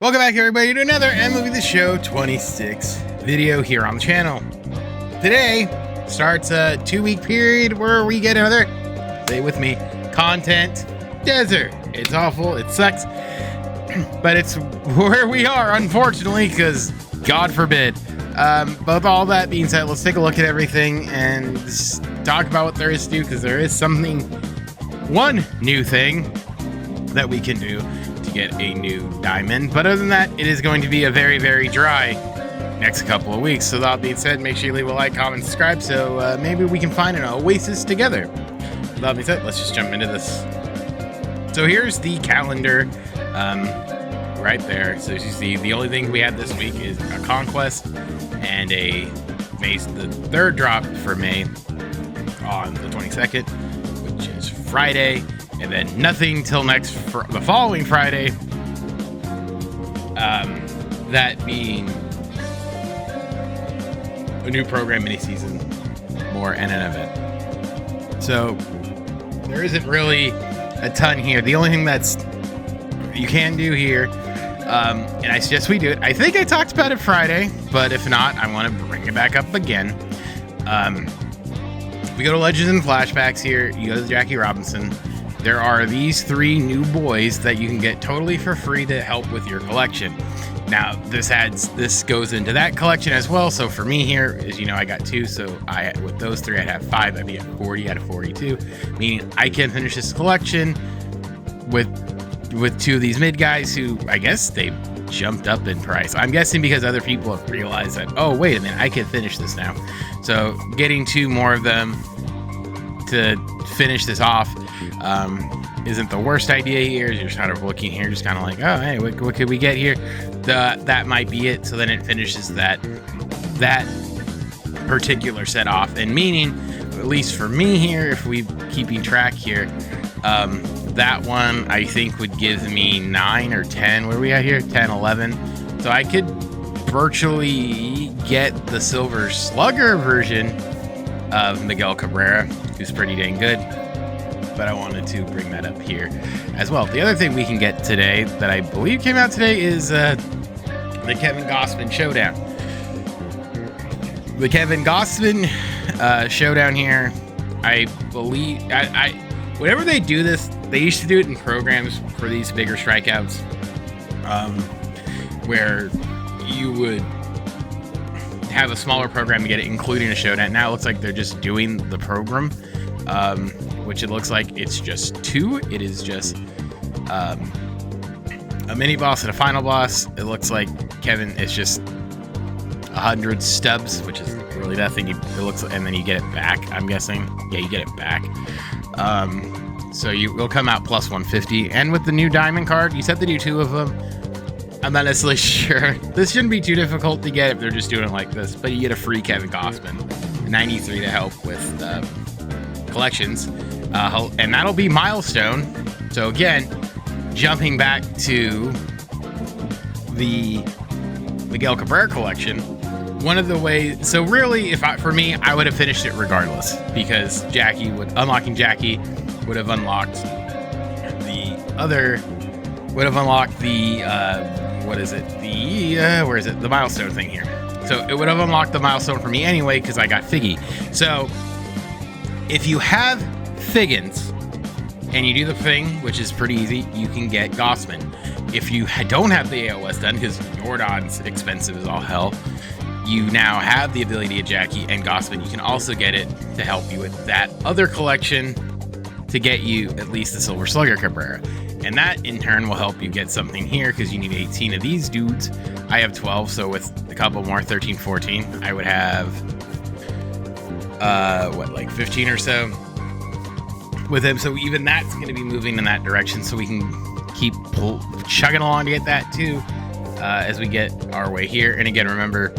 Welcome back, everybody, to another MLB The Show 26 video here on the channel. Today starts a 2-week period where we get another, say with me, content desert. It's awful, it sucks, but it's where we are, unfortunately, because God forbid. But with all that being said, let's take a look at everything and just talk about what there is to do, because there is one new thing that we can do to get a new diamond. But other than that, it is going to be a very, very dry next couple of weeks. So that being said, make sure you leave a like, comment, subscribe, so maybe we can find an oasis together. That being said, let's just jump into this. So here's the calendar right there. So as you see, the only thing we had this week is a conquest and the third drop for May on the 22nd, which is Friday. And then nothing till the following Friday. That being a new program, mini season, more, and an event. So there isn't really a ton here. The only thing that's you can do here, and I suggest we do it. I think I talked about it Friday, but if not, I want to bring it back up again. We go to Legends and Flashbacks here. You go to Jackie Robinson. There are these 3 new boys that you can get totally for free to help with your collection. Now, this goes into that collection as well. So for me here, as you know, I got 2. So with those 3, I'd have 5. I'd be at 40 out of 42, meaning I can finish this collection with 2 of these mid guys who I guess they jumped up in price. I'm guessing because other people have realized that, oh, wait a minute, I can finish this now. So getting 2 more of them to finish this off isn't the worst idea here. You're kind of looking here, just kind of like, oh, hey, what could we get here? That might be it. So then it finishes that particular set off, and meaning, at least for me here, if we keeping track here, that one I think would give me 9 or 10. What are we at here? 10, 11. So I could virtually get the Silver Slugger version of Miguel Cabrera, who's pretty dang good. But I wanted to bring that up here as well. The other thing we can get today that I believe came out today is the Kevin Gausman Showdown. The Kevin Gausman Showdown here, I believe, whenever they do this, they used to do it in programs for these bigger strikeouts, where you would have a smaller program to get it, including a showdown. Now it looks like they're just doing the program, which it looks like it's just 2. It is just a mini boss and a final boss. It looks like Kevin is just 100 stubs, which is really nothing. It looks, and then you get it back. I'm guessing, yeah, you get it back. So will come out plus 150. And with the new diamond card, you said to do 2 of them. I'm not necessarily sure. This shouldn't be too difficult to get if they're just doing it like this. But you get a free Kevin Gausman, 93 to help with collections. And that'll be milestone. So again, jumping back to the Miguel Cabrera collection, one of the ways, so really, for me, I would have finished it regardless, because unlocking Jackie would have unlocked the milestone thing here. So it would have unlocked the milestone for me anyway, because I got Figgy. So if you have Figgins and you do the thing, which is pretty easy, you can get Gausman. If you don't have the AOS done, because Jordan's expensive as all hell, you now have the ability to get Jackie and Gausman. You can also get it to help you with that other collection to get you at least the Silver Slugger Cabrera. And that in turn will help you get something here, because you need 18 of these dudes. I have 12, so with a couple more, 13, 14, I would have like 15 or so with him. So even that's going to be moving in that direction, so we can keep chugging along to get that too, as we get our way here. And again, remember,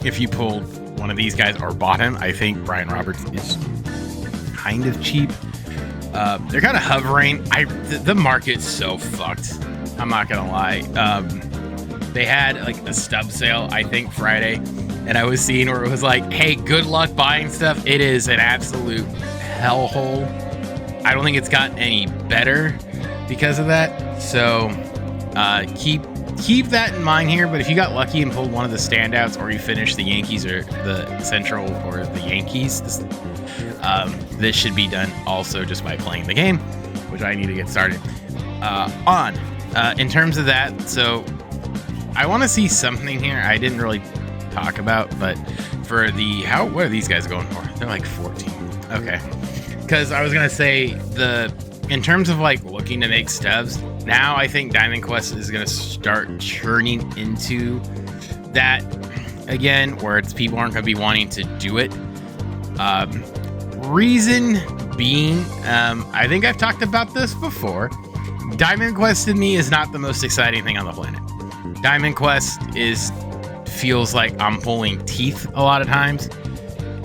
if you pulled one of these guys or bought him, I think Brian Roberts is kind of cheap. They're kind of hovering. The market's so fucked, I'm not gonna lie. They had like a stub sale, I think Friday, and I was seeing where it was like, hey, good luck buying stuff. It is an absolute hellhole. I don't think it's gotten any better because of that. So keep keep that in mind here. But if you got lucky and pulled one of the standouts, or you finished the Yankees or the Central or the Yankees, this should be done also just by playing the game, which I need to get started on. In terms of that, so I want to see something here I didn't really talk about, but for the what are these guys going for? They're like 14. Okay, because I was gonna say in terms of like looking to make stubs, now I think Diamond Quest is gonna start churning into that again, where people aren't gonna be wanting to do it. Reason being, I think I've talked about this before. Diamond Quest to me is not the most exciting thing on the planet. Diamond Quest feels like I'm pulling teeth a lot of times,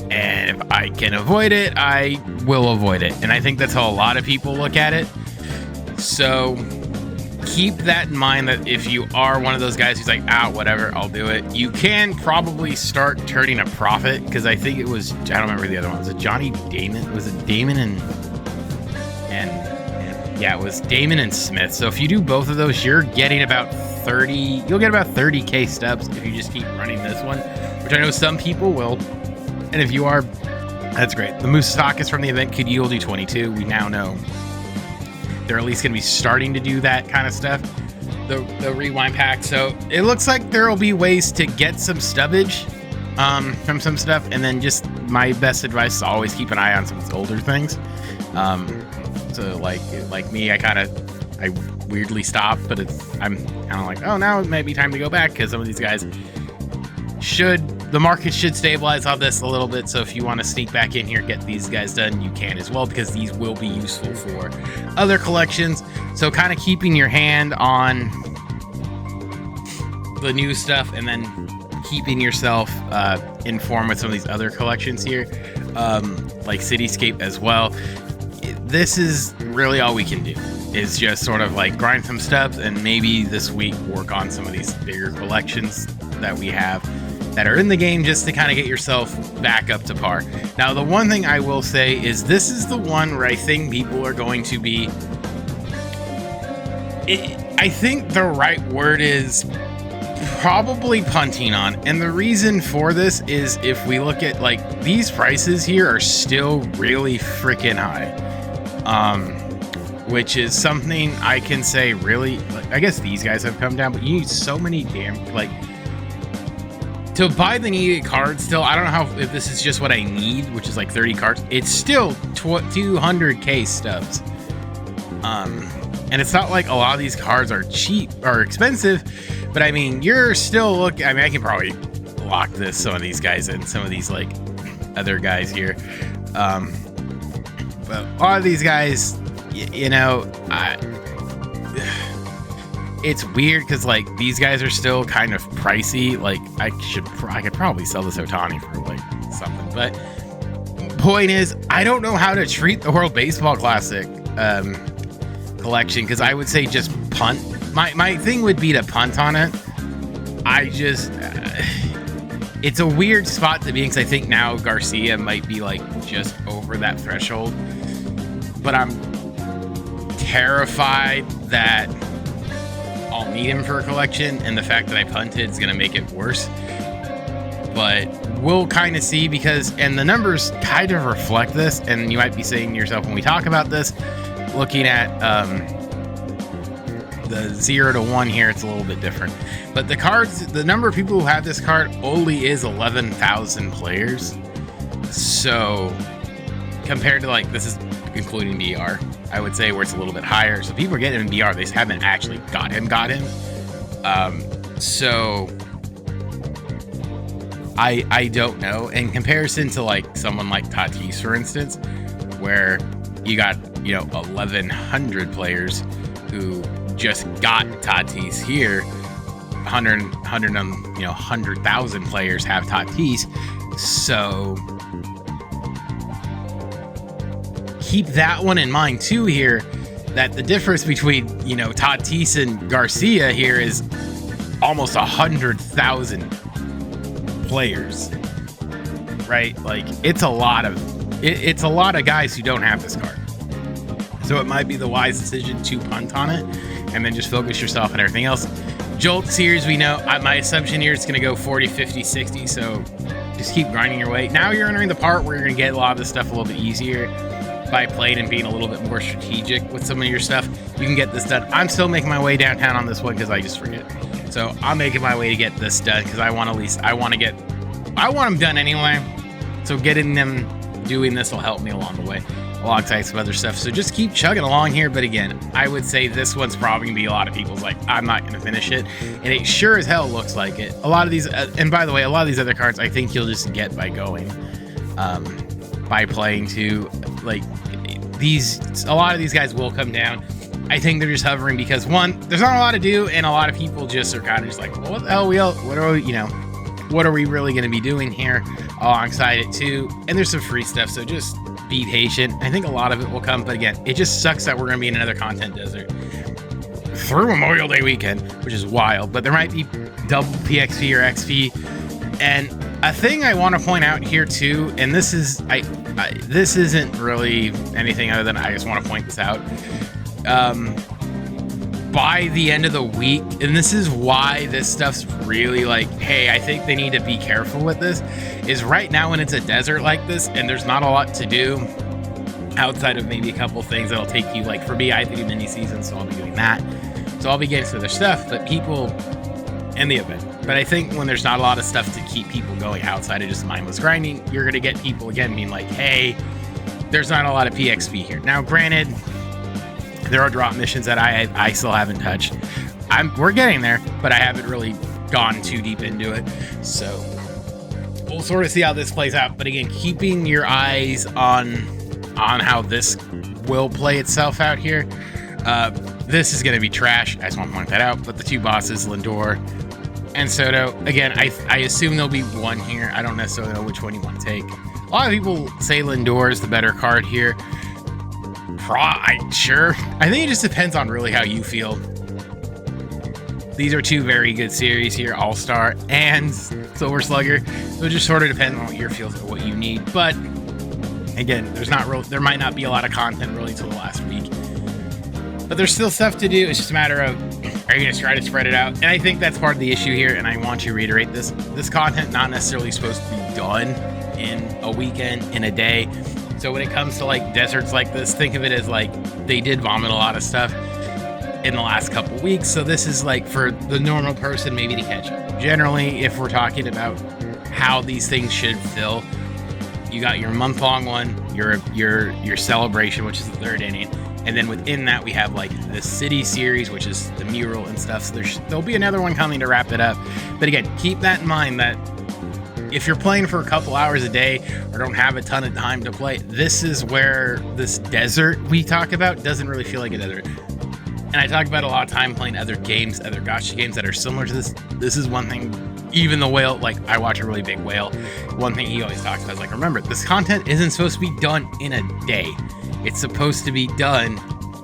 and if I can avoid it, I will avoid it. And I think that's how a lot of people look at it. So keep that in mind, that if you are one of those guys who's like, whatever, I'll do it, you can probably start turning a profit, because I think it was, I don't remember the other one. Was it Johnny Damon? Was it Damon and yeah, it was Damon and Smith. So if you do both of those, you're getting about 30, you'll get about 30k stubs if you just keep running this one, which I know some people will. And if you are, that's great. The Moustakis from the event could yield you 22. We now know they're at least going to be starting to do that kind of stuff, the rewind pack. So it looks like there will be ways to get some stubbage from some stuff. And then just my best advice is always keep an eye on some of these older things. So like me, I weirdly stop, but I'm kind of like, oh, now it might be time to go back, because some of these guys the market should stabilize on this a little bit. So if you want to sneak back in here, get these guys done, you can as well, because these will be useful for other collections. So kind of keeping your hand on the new stuff, and then keeping yourself informed with some of these other collections here, like Cityscape as well. This is really all we can do, is just sort of like grind some stubs, and maybe this week work on some of these bigger collections that we have that are in the game, just to kind of get yourself back up to par. Now, the one thing I will say is this is the one where I think people are going to be, I think the right word is probably punting on. And the reason for this is, if we look at like these prices here are still really freaking high. Which is something I can say really, like, I guess these guys have come down, but you need so many to buy the needed cards still. I don't know if this is just what I need, which is like 30 cards. It's still 200k stubs. And it's not like a lot of these cards are cheap or expensive, but I mean, you're still looking, I mean, I can probably lock some of these guys in, some of these like other guys here. But a lot of these guys, it's weird, because like these guys are still kind of pricey. Like I could probably sell this Ohtani for like something, but point is, I don't know how to treat the World Baseball Classic collection, because I would say just punt. My thing would be to punt on it. It's a weird spot to be in, because I think now Garcia might be like just over that threshold, but I'm terrified that I'll need him for a collection, and the fact that I punted is going to make it worse. But we'll kind of see, and the numbers kind of reflect this, and you might be saying to yourself when we talk about this, looking at the 0 to 1 here, it's a little bit different. But the cards, the number of people who have this card only is 11,000 players. So compared to like, this is including BR, I would say, where it's a little bit higher. So people are getting him in BR, they haven't actually got him. So I don't know. In comparison to like someone like Tatis, for instance, where you got, 1,100 players who just got Tatis here, 100,000 players have Tatis. So keep that one in mind too here, that the difference between, Tatis and Garcia here is almost 100,000 players, right? Like it's a lot of guys who don't have this card. So it might be the wise decision to punt on it and then just focus yourself on everything else. Jolt series, we know, my assumption here is going to go 40, 50, 60, so just keep grinding your way. Now you're entering the part where you're going to get a lot of this stuff a little bit easier by playing and being a little bit more strategic with some of your stuff. You can get this done. I'm still making my way downtown on this one because I just forget. So I'm making my way to get this done because I want them done anyway. So getting them doing this will help me along the way, alongside some other stuff. So just keep chugging along here. But again, I would say this one's probably gonna be a lot of people's like, I'm not gonna finish it, and it sure as hell looks like it. A lot of these, and by the way, a lot of these other cards, I think you'll just get by going, by playing to like these. A lot of these guys will come down. I think they're just hovering because one, there's not a lot to do, and a lot of people just are kind of just like, well, what the hell, what are we really going to be doing here alongside it too? And there's some free stuff, so just be patient. I think a lot of it will come, but again, it just sucks that we're going to be in another content desert through Memorial Day weekend, which is wild. But there might be double PXP or XP. And a thing I want to point out here too, and this is this isn't really anything other than I just want to point this out. By the end of the week, and this is why this stuff's really like, hey, I think they need to be careful with this, is right now when it's a desert like this and there's not a lot to do outside of maybe a couple things that'll take you, like for me, I do mini seasons, so I'll be doing that. So I'll be getting to other stuff, but people in the event. But I think when there's not a lot of stuff to keep people going outside of just mindless grinding, you're gonna get people again being like, hey, there's not a lot of PXP here. Now, granted, there are drop missions that I still haven't touched. We're getting there, but I haven't really gone too deep into it. So we'll sort of see how this plays out. But again, keeping your eyes on how this will play itself out here. This is going to be trash. I just want to point that out. But the two bosses, Lindor and Soto, again, I assume there'll be one here. I don't necessarily know which one you want to take. A lot of people say Lindor is the better card here. Sure. I think it just depends on really how you feel. These are two very good series here, All-Star and Silver Slugger. So it just sort of depends on what your feels or what you need. But again, there might not be a lot of content really till the last week. But there's still stuff to do. It's just a matter of, are you going to try to spread it out? And I think that's part of the issue here, and I want to reiterate this. This content not necessarily supposed to be done in a weekend, in a day. So when it comes to like deserts like this, think of it as like they did vomit a lot of stuff in the last couple weeks. So this is like for the normal person maybe to catch up. Generally, if we're talking about how these things should fill, you got your month-long one, your celebration, which is the third inning. And then within that, we have like the city series, which is the mural and stuff. So there'll be another one coming to wrap it up. But again, keep that in mind that if you're playing for a couple hours a day or don't have a ton of time to play, this is where this desert we talk about doesn't really feel like a desert. And I talk about a lot of time playing other games, other gacha games that are similar to this. This is one thing, even the whale, like I watch a really big whale. One thing he always talks about is like, remember, this content isn't supposed to be done in a day. It's supposed to be done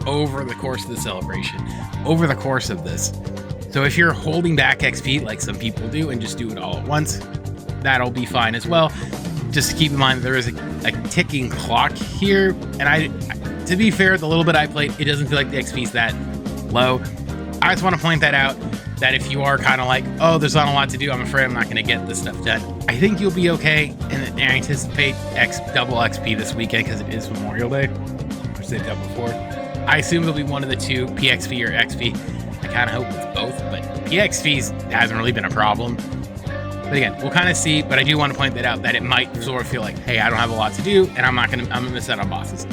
over the course of the celebration, over the course of this. So if you're holding back XP like some people do and just do it all at once, that'll be fine as well. Just keep in mind there is a ticking clock here, and to be fair, the little bit I played, it doesn't feel like the XP is that low. I just want to point that out, that if you are kind of like, oh, there's not a lot to do, I'm afraid I'm not going to get this stuff done, I think you'll be okay, and I anticipate double XP this weekend because it is Memorial Day, which they've done before. I assume it'll be one of the two, PXP or XP. I kind of hope it's both, but PXP hasn't really been a problem. But again, we'll kind of see, but I do want to point that out, that it might sort of feel like, hey, I don't have a lot to do, and I'm gonna miss out on bosses.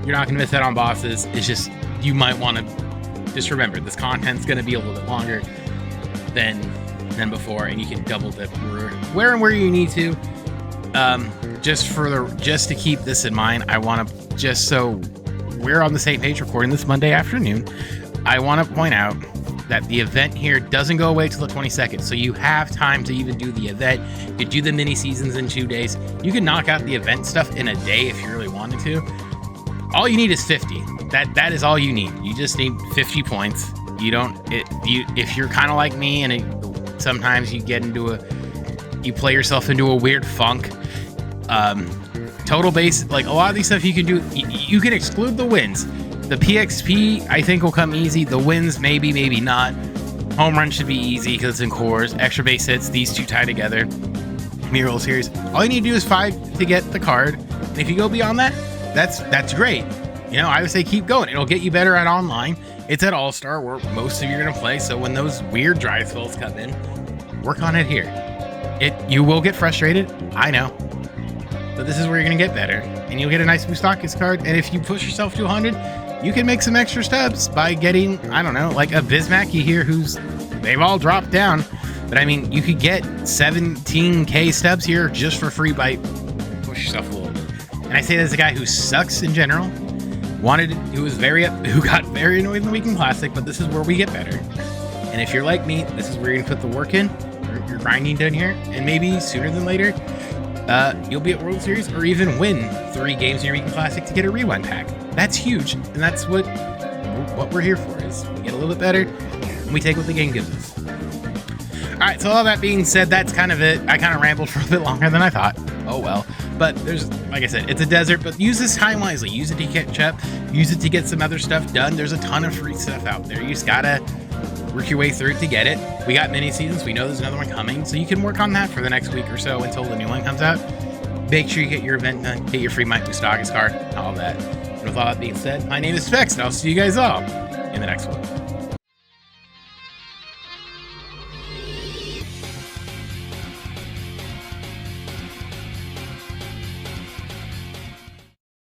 You're not gonna miss out on bosses. It's just, you might want to just remember, this content's gonna be a little bit longer than before, and you can double dip where you need to. Just to keep this in mind, I want to, just so we're on the same page recording this Monday afternoon, I want to point out that the event here doesn't go away till the 22nd. So you have time to even do the event. You could do the mini seasons in 2 days. You can knock out the event stuff in a day if you really wanted to. All you need is 50. That is all you need. You just need 50 points. If you're kind of like me and sometimes you get you play yourself into a weird funk. Total base, like a lot of these stuff you can do, you can exclude the wins. The PXP, I think, will come easy. The wins, maybe not. Home run should be easy because it's in cores. Extra base hits, these two tie together. Mural series. All you need to do is 5 to get the card. And if you go beyond that, that's great. You know, I would say keep going. It'll get you better at online. It's at All-Star where most of you are going to play. So when those weird dry spells come in, work on it here. You will get frustrated. I know. But this is where you're going to get better. And you'll get a nice Boostakis card. And if you push yourself to 100, you can make some extra stubs by getting, I don't know, like a Bismaki here they've all dropped down. But I mean, you could get 17k stubs here just for free by push yourself a little bit. And I say that as a guy who sucks in general, who got very annoyed in the Weekend Classic, but this is where we get better. And if you're like me, this is where you're gonna put the work in, or you're grinding down here, and maybe sooner than later, you'll be at World Series or even win 3 games in your Weekend Classic to get a rewind pack. That's huge, and that's what we're here for. Is we get a little bit better, and we take what the game gives us. All right, so all that being said, that's kind of it. I kind of rambled for a bit longer than I thought. Oh well. But there's, like I said, it's a desert, but use this time wisely. Use it to catch up. Use it to get some other stuff done. There's a ton of free stuff out there. You just gotta work your way through it to get it. We got mini seasons. We know there's another one coming, so you can work on that for the next week or so until the new one comes out. Make sure you get your event done. Get your free Mike Boostakis card, all that. And with all that being said, my name is Specs, and I'll see you guys all in the next one.